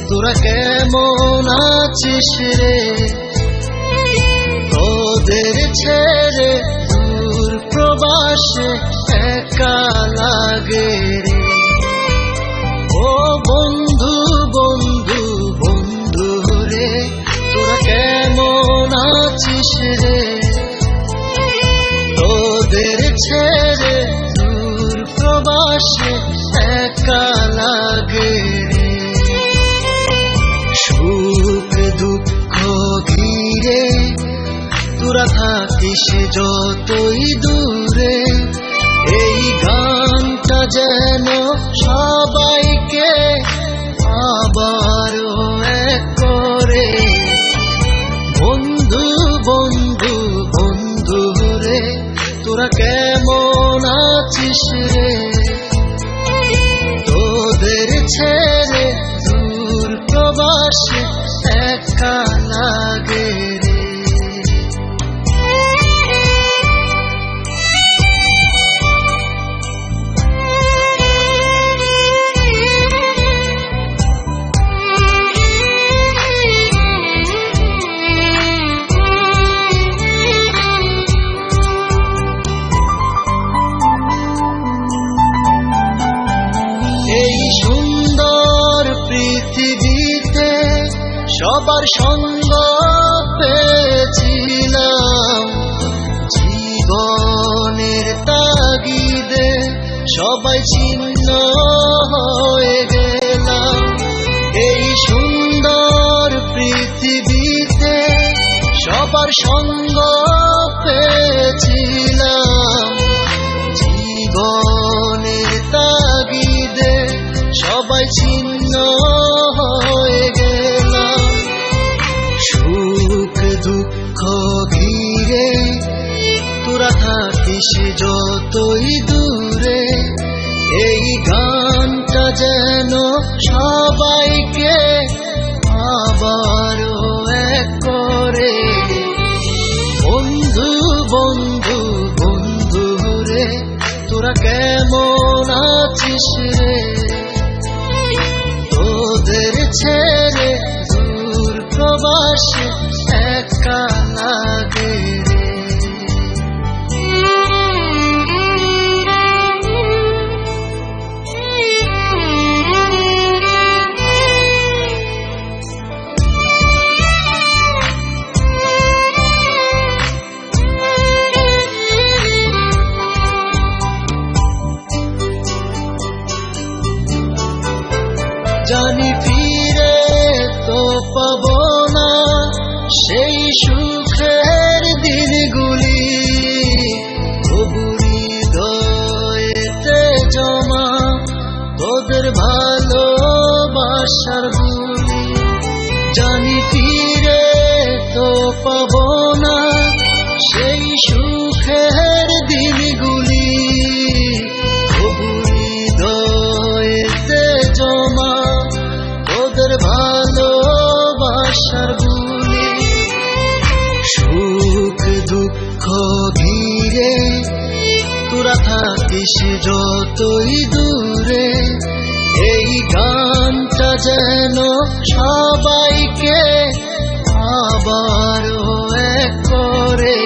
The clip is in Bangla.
তোরা কেমন আছিস রে? তোদের ছেড়ে দূর প্রবাসে একা লাগে রে। ও বন্ধু বন্ধু বন্ধু রে, তোরা কেমন আছিস রে? তোদের ছেড়ে দূর প্রবাসে একা লাগে রে। সুখ দুঃখ ঘিরে তোরা থাকিস যতই দূরে, এই গানটা যেন সবাইকে আবার এক করে। বন্ধু বন্ধু বন্ধু রে, তোরা কেমন আছিস রে? তোদের ছেড়ে দূর প্রবাসে একা লাগে রে। এই সুন্দর পৃথিবীতে সবার সঙ্গ পেয়েছিলাম, জীবনের তাগিদে সবাই ছিন্ন হয়ে গেলাম। এই সুন্দর পৃথিবীতে সবার সঙ্গ পেয়েছিলাম, জীবনের তাগিদে সবাই ছিন্ন হয়ে গেলাম। সুখ দুঃখ ঘিরে তোরা থাকিস যতই দূরে, এই গানটা যেন সবাইকে আবার এক করে। বন্ধু বন্ধু বন্ধু রে, তোরা কেমন আছিস রে? তোদের ছেড়ে দূর প্রবাসে একা লাগে রে। জানি ফিরে তো পাবো না সেই সুখের দিনগুলি, তবু হৃদয়েতে জমা তোদের ভালোবাসার বুলি। জানি ফিরে তো পাবো না সেই সুখের দিনগুলি, তবু হৃদয়েতে জমা তোদের ভালোবাসার বুলি। সুখ দুঃখ ঘিরে তোরা থাকিস যতই দূরে, এই গানটা যেন সবাইকে আবার এক করে।